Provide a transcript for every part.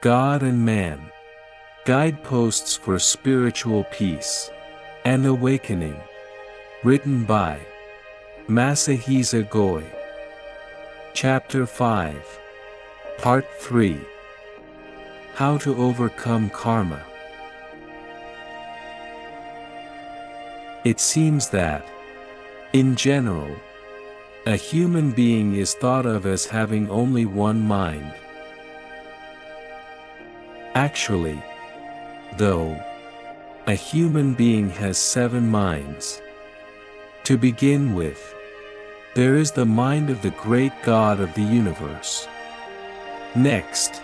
God and Man. Guideposts for Spiritual Peace and Awakening. Written by Masahisa Goi. Chapter 5. Part 3. How to Overcome Karma. It seems that, in general, a human being is thought of as having only one mind. Actually, though, a human being has 7 minds. To begin with, there is the mind of the great God of the universe. Next,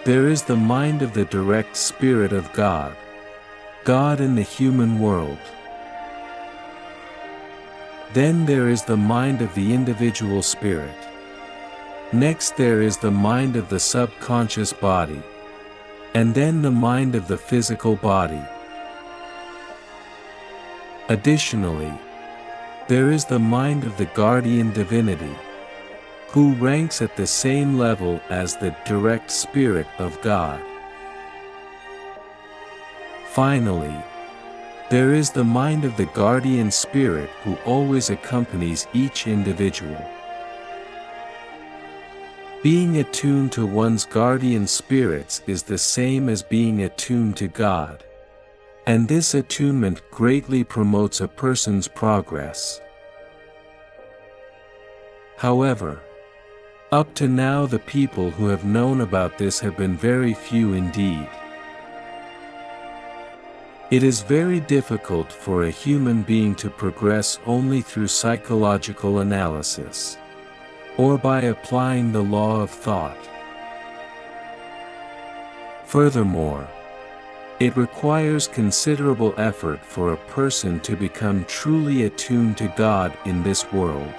there is the mind of the direct spirit of God, God in the human world. Then there is the mind of the individual spirit. Next there is the mind of the subconscious body. And then the mind of the physical body. Additionally, there is the mind of the guardian divinity, who ranks at the same level as the direct spirit of God. Finally, there is the mind of the guardian spirit who always accompanies each individual. Being attuned to one's guardian spirits is the same as being attuned to God. And this attunement greatly promotes a person's progress. However, up to now the people who have known about this have been very few indeed. It is very difficult for a human being to progress only through psychological analysis, or by applying the law of thought. Furthermore, it requires considerable effort for a person to become truly attuned to God in this world,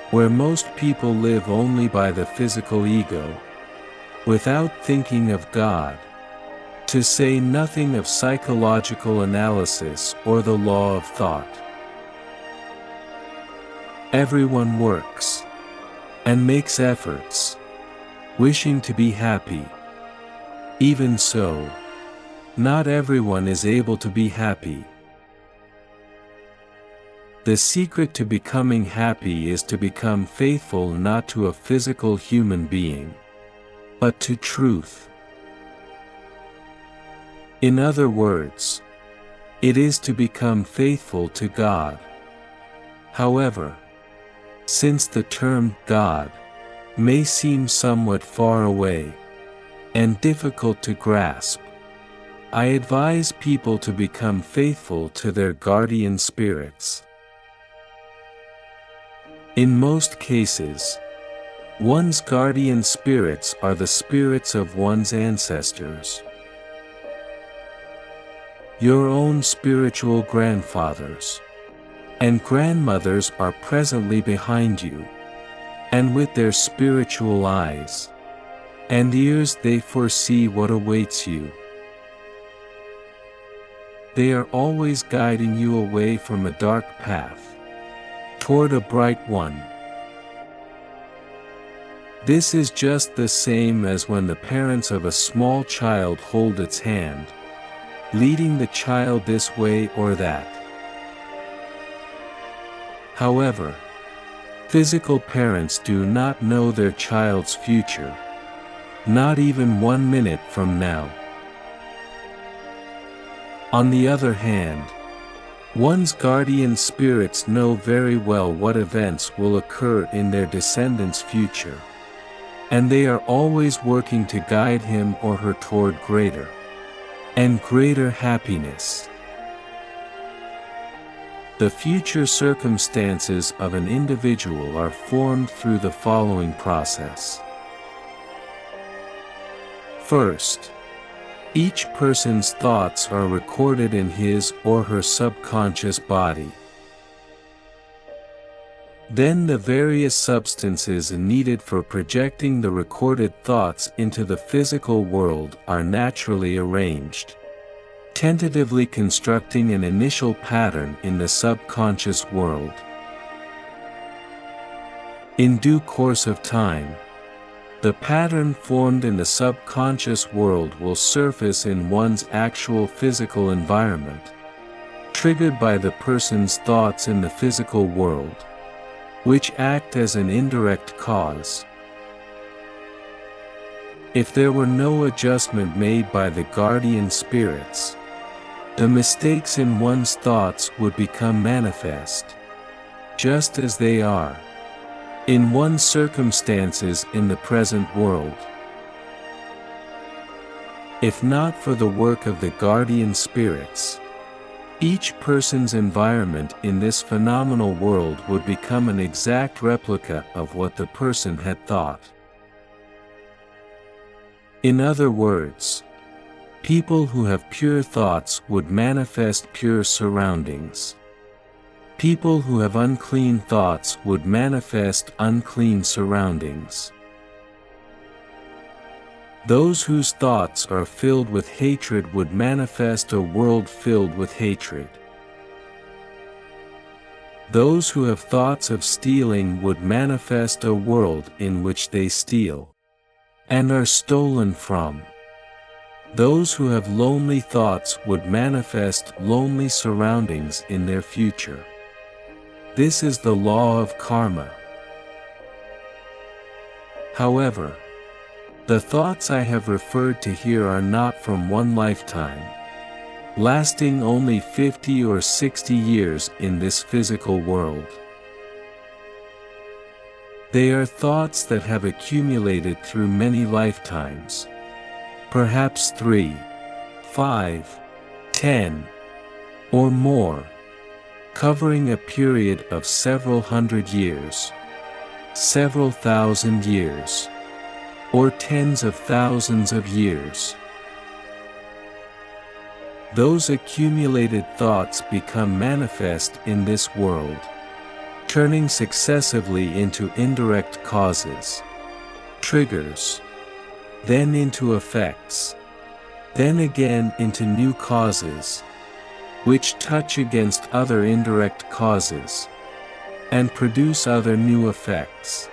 where most people live only by the physical ego, without thinking of God, to say nothing of psychological analysis or the law of thought. Everyone works and makes efforts, wishing to be happy. Even so, not everyone is able to be happy. The secret to becoming happy is to become faithful not to a physical human being, but to truth. In other words, it is to become faithful to God. However, since the term God may seem somewhat far away and difficult to grasp, I advise people to become faithful to their guardian spirits. In most cases, one's guardian spirits are the spirits of one's ancestors. Your own spiritual grandfathers and grandmothers are presently behind you, and with their spiritual eyes and ears they foresee what awaits you. They are always guiding you away from a dark path, toward a bright one. This is just the same as when the parents of a small child hold its hand, leading the child this way or that. However, physical parents do not know their child's future, not even 1 minute from now. On the other hand, one's guardian spirits know very well what events will occur in their descendants' future, and they are always working to guide him or her toward greater and greater happiness. The future circumstances of an individual are formed through the following process. First, each person's thoughts are recorded in his or her subconscious body. Then the various substances needed for projecting the recorded thoughts into the physical world are naturally arranged, tentatively constructing an initial pattern in the subconscious world. In due course of time, The pattern formed in the subconscious world will surface in one's actual physical environment, triggered by the person's thoughts in the physical world, which act as an indirect cause. If there were no adjustment made by the guardian spirits, the mistakes in one's thoughts would become manifest, just as they are in one's circumstances in the present world. If not for the work of the guardian spirits, each person's environment in this phenomenal world would become an exact replica of what the person had thought. In other words, people who have pure thoughts would manifest pure surroundings. People who have unclean thoughts would manifest unclean surroundings. Those whose thoughts are filled with hatred would manifest a world filled with hatred. Those who have thoughts of stealing would manifest a world in which they steal and are stolen from. Those who have lonely thoughts would manifest lonely surroundings in their future. This is the law of karma. However, the thoughts I have referred to here are not from one lifetime, lasting only 50 or 60 years in this physical world. They are thoughts that have accumulated through many lifetimes, perhaps 3, 5, 10, or more, covering a period of several hundred years, several thousand years, or tens of thousands of years. Those accumulated thoughts become manifest in this world, turning successively into indirect causes, triggers, then into effects, then again into new causes, which touch against other indirect causes, and produce other new effects.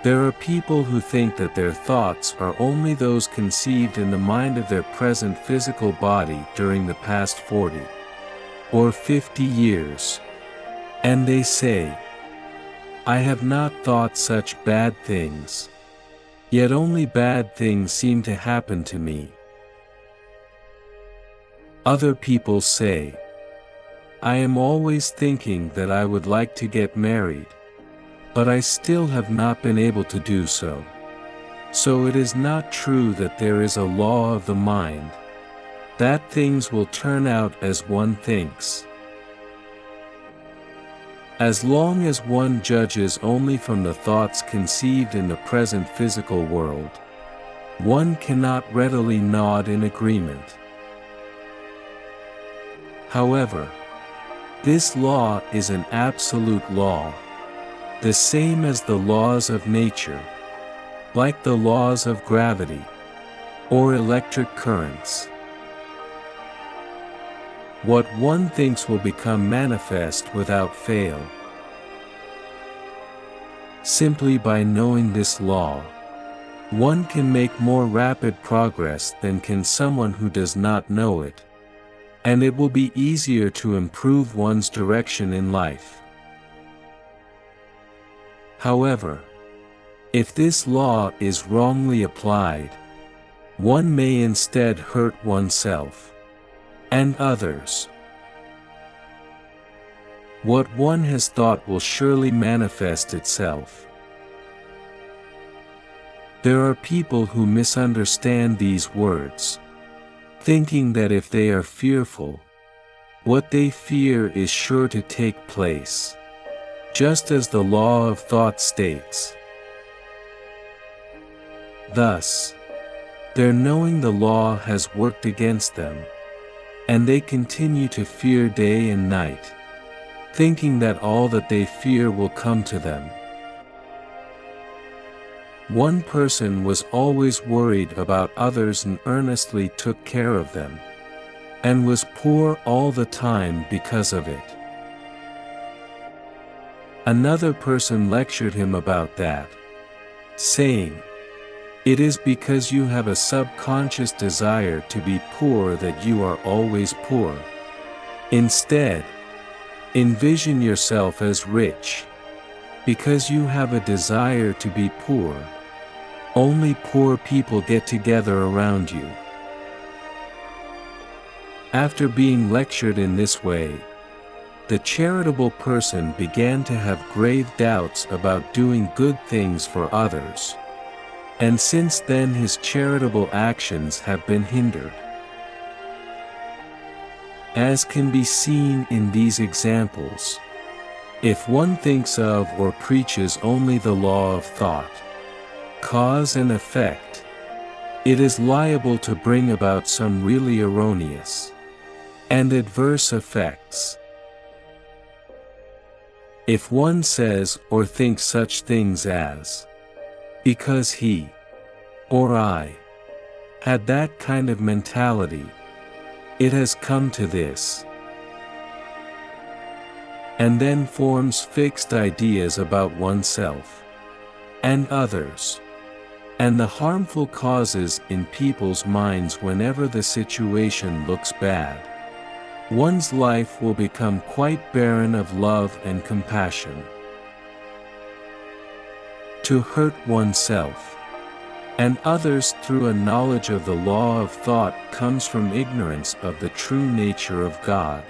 There are people who think that their thoughts are only those conceived in the mind of their present physical body during the past 40 or 50 years, and they say, "I have not thought such bad things, yet only bad things seem to happen to me." Other people say, "I am always thinking that I would like to get married, but I still have not been able to do so. So it is not true that there is a law of the mind, that things will turn out as one thinks." As long as one judges only from the thoughts conceived in the present physical world, one cannot readily nod in agreement. However, this law is an absolute law, the same as the laws of nature, like the laws of gravity, or electric currents. What one thinks will become manifest without fail. Simply by knowing this law, one can make more rapid progress than can someone who does not know it, and it will be easier to improve one's direction in life. However, if this law is wrongly applied, one may instead hurt oneself and others. What one has thought will surely manifest itself. There are people who misunderstand these words, thinking that if they are fearful, what they fear is sure to take place, just as the law of thought states. Thus, their knowing the law has worked against them, and they continue to fear day and night, thinking that all that they fear will come to them. One person was always worried about others and earnestly took care of them, and was poor all the time because of it. Another person lectured him about that, saying, "It is because you have a subconscious desire to be poor that you are always poor." Instead, envision yourself as rich. Because you have a desire to be poor, only poor people get together around you. After being lectured in this way, the charitable person began to have grave doubts about doing good things for others. And since then his charitable actions have been hindered. As can be seen in these examples, if one thinks of or preaches only the law of thought, cause and effect, it is liable to bring about some really erroneous and adverse effects. If one says or thinks such things as, "Because he or I had that kind of mentality, it has come to this," and then forms fixed ideas about oneself and others, and the harmful causes in people's minds whenever the situation looks bad, one's life will become quite barren of love and compassion. To hurt oneself and others through a knowledge of the law of thought comes from ignorance of the true nature of God.